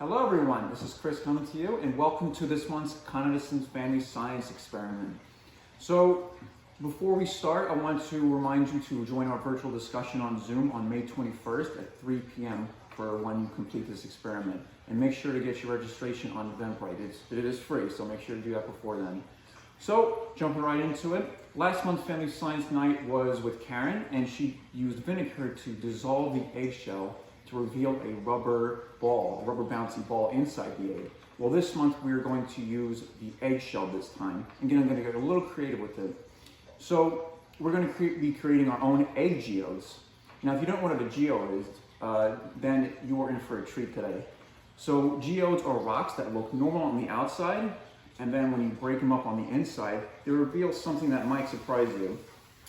Hello everyone, this is Chris coming to you and welcome to this month's Edison Family Science Experiment. So before we start, I want to remind you to join our virtual discussion on Zoom on May 21st at 3 p.m. for when you complete this experiment. And make sure to get your registration on Eventbrite. It is free, so make sure to do that before then. So jumping right into it, last month's Family Science Night was with Karen, and she used vinegar to dissolve the eggshell to reveal a rubber bouncy ball inside the egg. Well, this month we are going to use the eggshell this time. Again, I'm going to get a little creative with it. So we're going to be creating our own egg geodes. Now, if you don't know what a geode is, then you are in for a treat today. So geodes are rocks that look normal on the outside, and then when you break them up on the inside, they reveal something that might surprise you.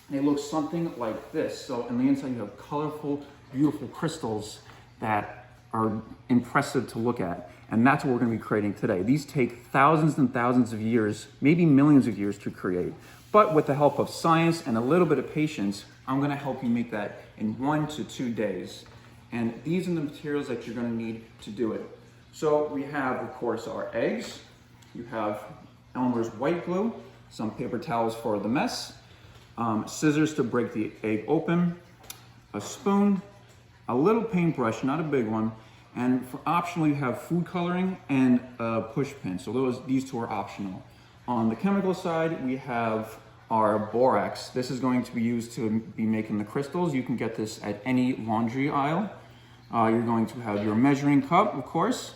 They look something like this. So on the inside you have colorful, beautiful crystals that are impressive to look at. And that's what we're going to be creating today. These take thousands and thousands of years, maybe millions of years to create. But with the help of science and a little bit of patience, I'm going to help you make that in 1 to 2 days. And these are the materials that you're going to need to do it. So we have, of course, our eggs. You have Elmer's white glue, some paper towels for the mess, scissors to break the egg open, a spoon, a little paintbrush, not a big one, and for optional you have food coloring and a push pin. So these two are optional. On the chemical side, we have our borax. This is going to be used to be making the crystals. You can get this at any laundry aisle. You're going to have your measuring cup, of course,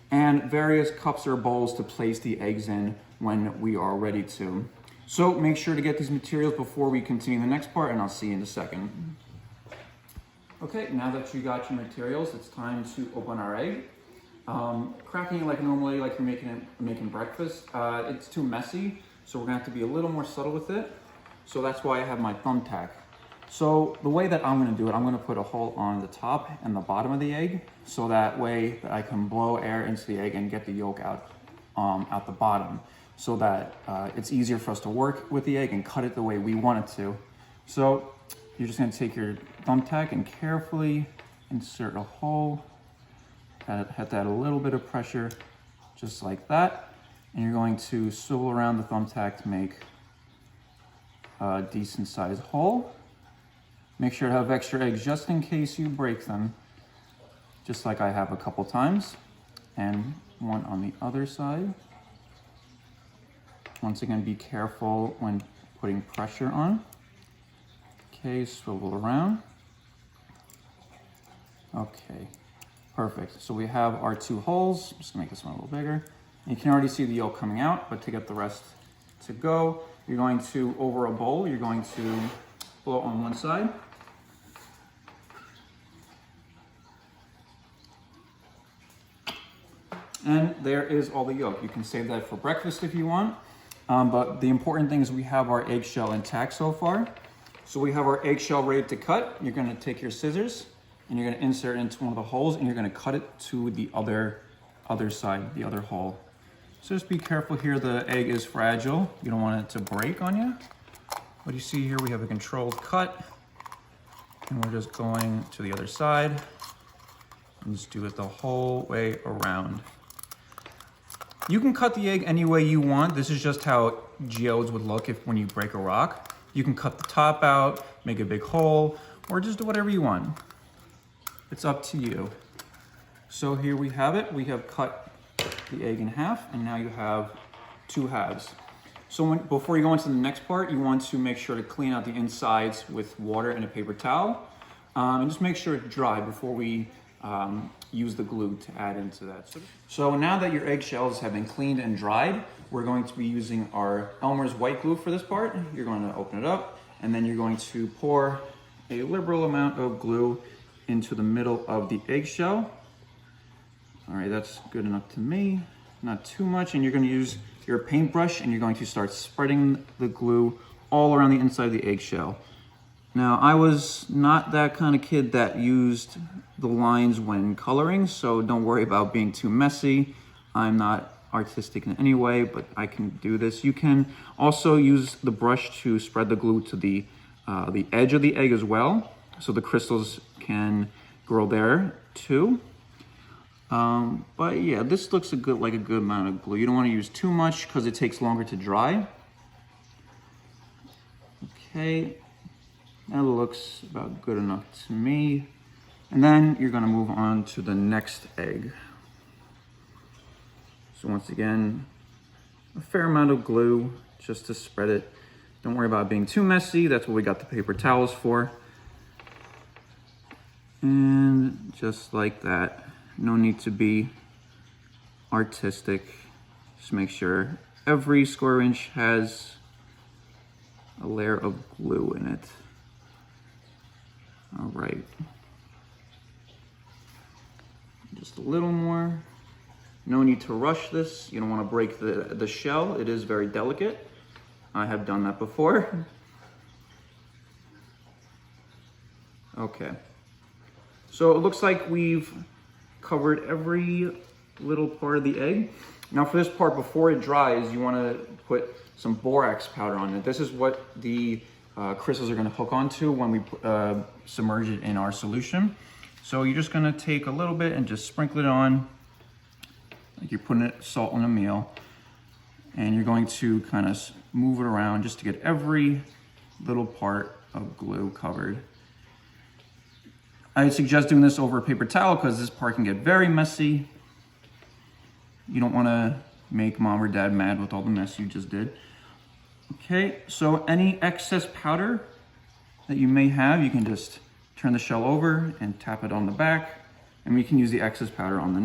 and various cups or bowls to place the eggs in when we are ready to. So make sure to get these materials before we continue the next part, and I'll see you in a second. Okay, now that you got your materials, it's time to open our egg. Cracking it like normally, like you're making breakfast, it's too messy, so we're gonna have to be a little more subtle with it. So that's why I have my thumbtack. So the way that I'm gonna do it, I'm gonna put a hole on the top and the bottom of the egg, so that way that I can blow air into the egg and get the yolk out the bottom, so that it's easier for us to work with the egg and cut it the way we want it to. So you're just going to take your thumbtack and carefully insert a hole. Have to add a little bit of pressure, just like that. And you're going to swivel around the thumbtack to make a decent sized hole. Make sure to have extra eggs just in case you break them, just like I have a couple times. And one on the other side. Once again, be careful when putting pressure on. Okay, swivel around. Okay, perfect. So we have our 2 holes. I'm just gonna make this one a little bigger. You can already see the yolk coming out, but to get the rest to go, you're going to, over a bowl, you're going to blow on one side. And there is all the yolk. You can save that for breakfast if you want. But the important thing is we have our eggshell intact so far. So we have our eggshell ready to cut. You're gonna take your scissors and you're gonna insert it into one of the holes and you're gonna cut it to the other side, the other hole. So just be careful here, the egg is fragile. You don't want it to break on you. What you see here, we have a controlled cut and we're just going to the other side and just do it the whole way around. You can cut the egg any way you want. This is just how geodes would look when you break a rock. You can cut the top out, make a big hole, or just do whatever you want. It's up to you. So here we have it. We have cut the egg in half, and now you have 2 halves. So before you go into the next part, you want to make sure to clean out the insides with water and a paper towel. And just make sure it's dry before we use the glue to add into that. So now that your eggshells have been cleaned and dried, we're going to be using our Elmer's white glue for this part. You're going to open it up and then you're going to pour a liberal amount of glue into the middle of the eggshell. All right, that's good enough to me, not too much. And you're going to use your paintbrush and you're going to start spreading the glue all around the inside of the eggshell. Now, I was not that kind of kid that used the lines when coloring, so don't worry about being too messy. I'm not artistic in any way, but I can do this. You can also use the brush to spread the glue to the edge of the egg as well, so the crystals can grow there too. But yeah, this looks like a good amount of glue. You don't want to use too much because it takes longer to dry. Okay, that looks about good enough to me. And then you're gonna move on to the next egg. So once again, a fair amount of glue just to spread it. Don't worry about it being too messy. That's what we got the paper towels for. And just like that. No need to be artistic. Just make sure every square inch has a layer of glue in it. All right. Just a little more. No need to rush this. You don't want to break the shell. It is very delicate. I have done that before. Okay. So it looks like we've covered every little part of the egg. Now for this part, before it dries, you want to put some borax powder on it. This is what the crystals are going to hook onto when we submerge it in our solution. So you're just going to take a little bit and just sprinkle it on like you're putting salt on a meal. And you're going to kind of move it around just to get every little part of glue covered. I suggest doing this over a paper towel because this part can get very messy. You don't want to make mom or dad mad with all the mess you just did. Okay, so any excess powder that you may have, you can just turn the shell over and tap it on the back. And we can use the excess powder on the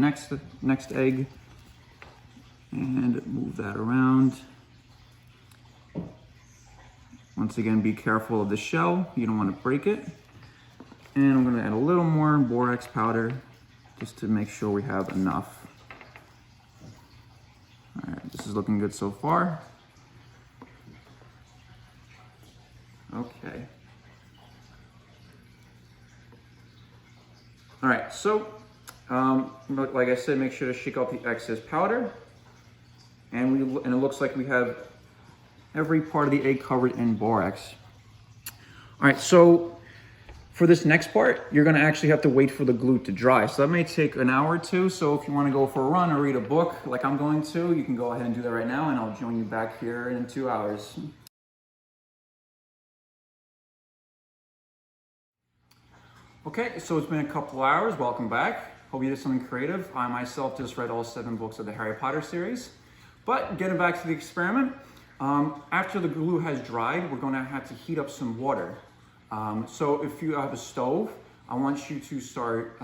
next egg. And move that around. Once again, be careful of the shell. You don't want to break it. And I'm going to add a little more borax powder just to make sure we have enough. All right, this is looking good so far. Okay. All right, so like I said, make sure to shake off the excess powder. And it looks like we have every part of the egg covered in borax. All right, so for this next part, you're gonna actually have to wait for the glue to dry. So that may take an hour or two. So if you wanna go for a run or read a book like I'm going to, you can go ahead and do that right now and I'll join you back here in 2 hours. Okay, so it's been a couple hours. Welcome back. Hope you did something creative. I myself just read all 7 books of the Harry Potter series. But getting back to the experiment, after the glue has dried, we're going to have to heat up some water. So if you have a stove, I want you to start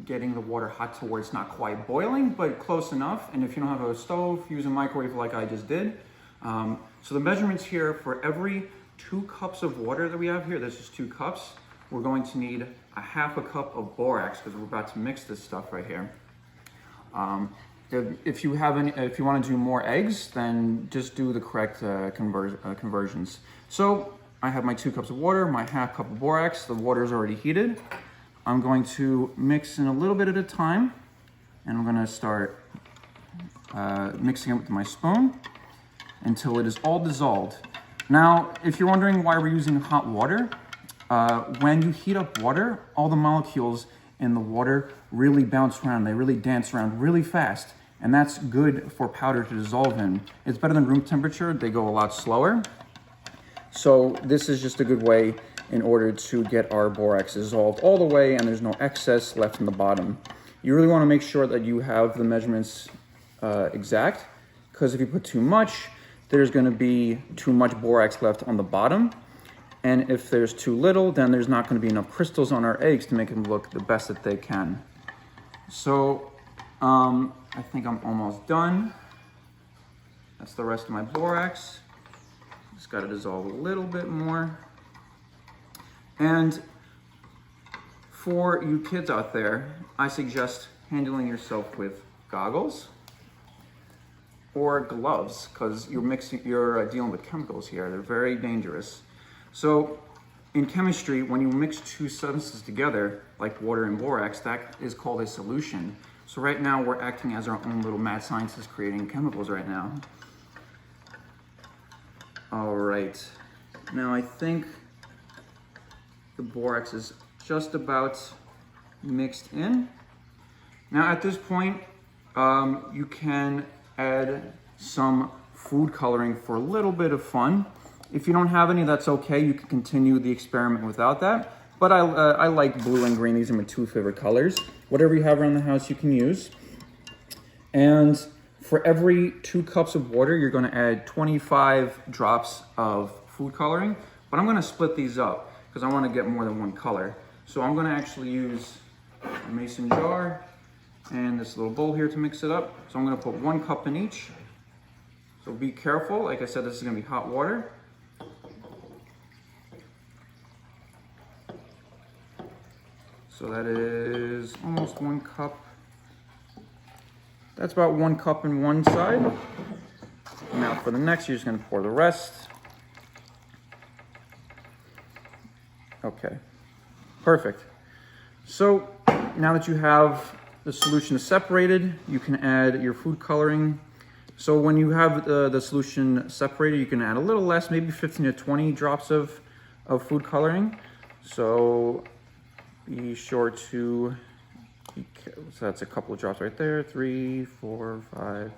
getting the water hot to where it's not quite boiling, but close enough. And if you don't have a stove, use a microwave like I just did. So the measurements here, for every 2 cups of water that we have here, this is 2 cups, we're going to need a half a cup of borax because we're about to mix this stuff right here. If you want to do more eggs, then just do the correct conversions. So I have my 2 cups of water, my half cup of borax. The water is already heated. I'm going to mix in a little bit at a time, and I'm going to start mixing it with my spoon until it is all dissolved. Now, if you're wondering why we're using hot water, when you heat up water, all the molecules in the water really bounce around. They really dance around really fast. And that's good for powder to dissolve in. It's better than room temperature. They go a lot slower. So this is just a good way in order to get our borax dissolved all the way and there's no excess left in the bottom. You really want to make sure that you have the measurements exact, because if you put too much, there's going to be too much borax left on the bottom. And if there's too little, then there's not going to be enough crystals on our eggs to make them look the best that they can. So I think I'm almost done. That's the rest of my borax. Just got to dissolve a little bit more. And for you kids out there, I suggest handling yourself with goggles or gloves, because you're dealing with chemicals here. They're very dangerous. So in chemistry, when you mix 2 substances together, like water and borax, that is called a solution. So right now we're acting as our own little mad scientists creating chemicals right now. All right, now I think the borax is just about mixed in. Now at this point, you can add some food coloring for a little bit of fun. If you don't have any, that's okay. You can continue the experiment without that. But I like blue and green. These are my two favorite colors. Whatever you have around the house, you can use. And for every 2 cups of water, you're going to add 25 drops of food coloring. But I'm going to split these up because I want to get more than one color. So I'm going to actually use a mason jar and this little bowl here to mix it up. So I'm going to put 1 cup in each. So be careful. Like I said, this is going to be hot water. So that is almost 1 cup. That's about 1 cup in one side. Now for the next, you're just going to pour the rest. Okay, perfect. So now that you have the solution separated, you can add your food coloring. So when you have the solution separated, you can add a little less, maybe 15 to 20 drops of food coloring. So be sure to, so that's a couple of drops right there, 3, 4, 5.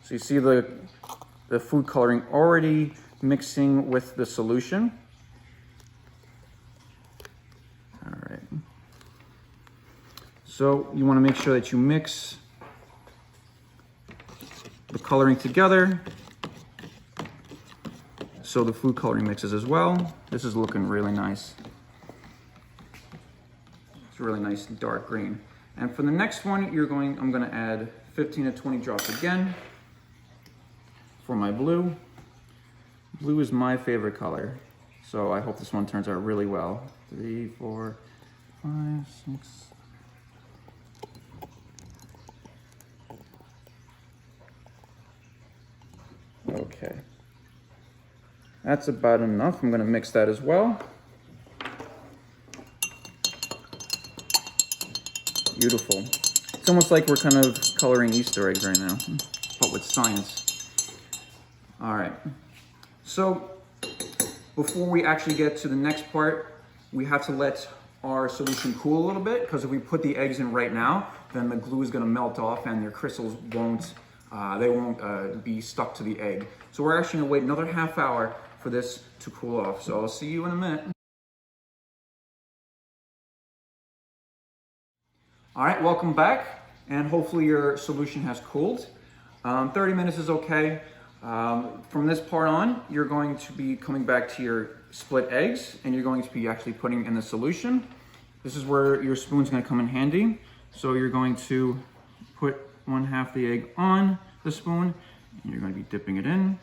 So you see the food coloring already mixing with the solution. All right. So you want to make sure that you mix the coloring together so the food coloring mixes as well. This is looking really nice. It's really nice dark green. And for the next one, I'm going to add 15 to 20 drops again for my blue. Blue is my favorite color, so I hope this one turns out really well. 3, 4, 5, 6. Okay. That's about enough. I'm going to mix that as well. Beautiful. It's almost like we're kind of coloring Easter eggs right now, but with science. All right. So before we actually get to the next part, we have to let our solution cool a little bit, because if we put the eggs in right now, then the glue is going to melt off and their crystals won't be stuck to the egg. So we're actually going to wait another half hour for this to cool off. So I'll see you in a minute. All right, welcome back, and hopefully your solution has cooled. 30 minutes is okay. From this part on, you're going to be coming back to your split eggs, and you're going to be actually putting in the solution. This is where your spoon's going to come in handy. So you're going to put 1/2 the egg on the spoon, and you're going to be dipping it in.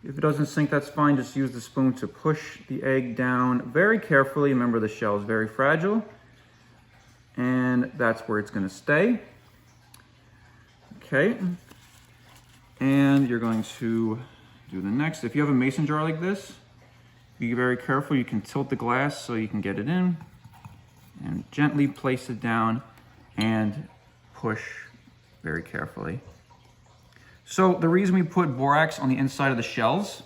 If it doesn't sink, that's fine. Just use the spoon to push the egg down very carefully. Remember, the shell is very fragile, and that's where it's going to stay. Okay. And you're going to do the next. If you have a mason jar like this, be very careful. You can tilt the glass so you can get it in, and gently place it down and push very carefully. So the reason we put borax on the inside of the shells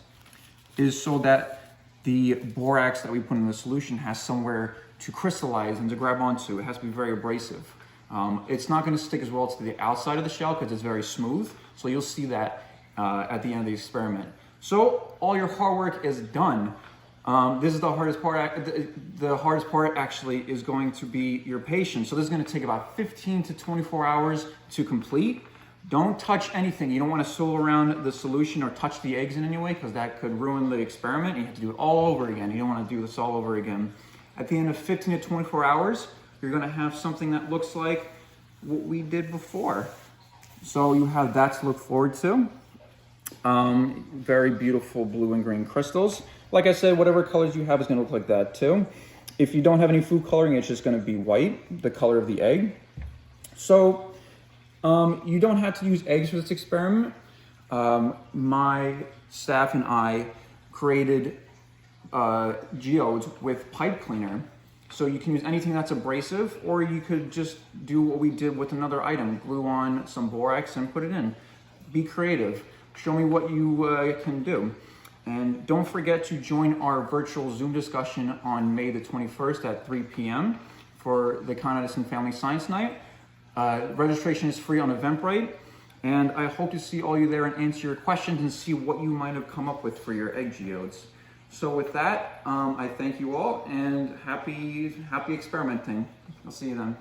is so that the borax that we put in the solution has somewhere to crystallize and to grab onto. It has to be very abrasive. It's not going to stick as well to the outside of the shell because it's very smooth. So you'll see that at the end of the experiment. So all your hard work is done. This is the hardest part. The hardest part actually is going to be your patience. So this is going to take about 15 to 24 hours to complete. Don't touch anything. You don't want to swirl around the solution or touch the eggs in any way, because that could ruin the experiment. You have to do it all over again. You don't want to do this all over again. At the end of 15 to 24 hours, you're going to have something that looks like what we did before. So you have that to look forward to. Very beautiful blue and green crystals. Like I said, whatever colors you have is going to look like that too. If you don't have any food coloring, it's just going to be white, the color of the egg. So you don't have to use eggs for this experiment. My staff and I created geodes with pipe cleaner. So you can use anything that's abrasive, or you could just do what we did with another item, glue on some borax and put it in. Be creative. Show me what you can do. And don't forget to join our virtual Zoom discussion on May the 21st at 3 p.m. for the Con Edison Family Science Night. Registration is free on Eventbrite, and I hope to see all you there and answer your questions and see what you might have come up with for your egg geodes. So with that, I thank you all and happy experimenting. I'll see you then.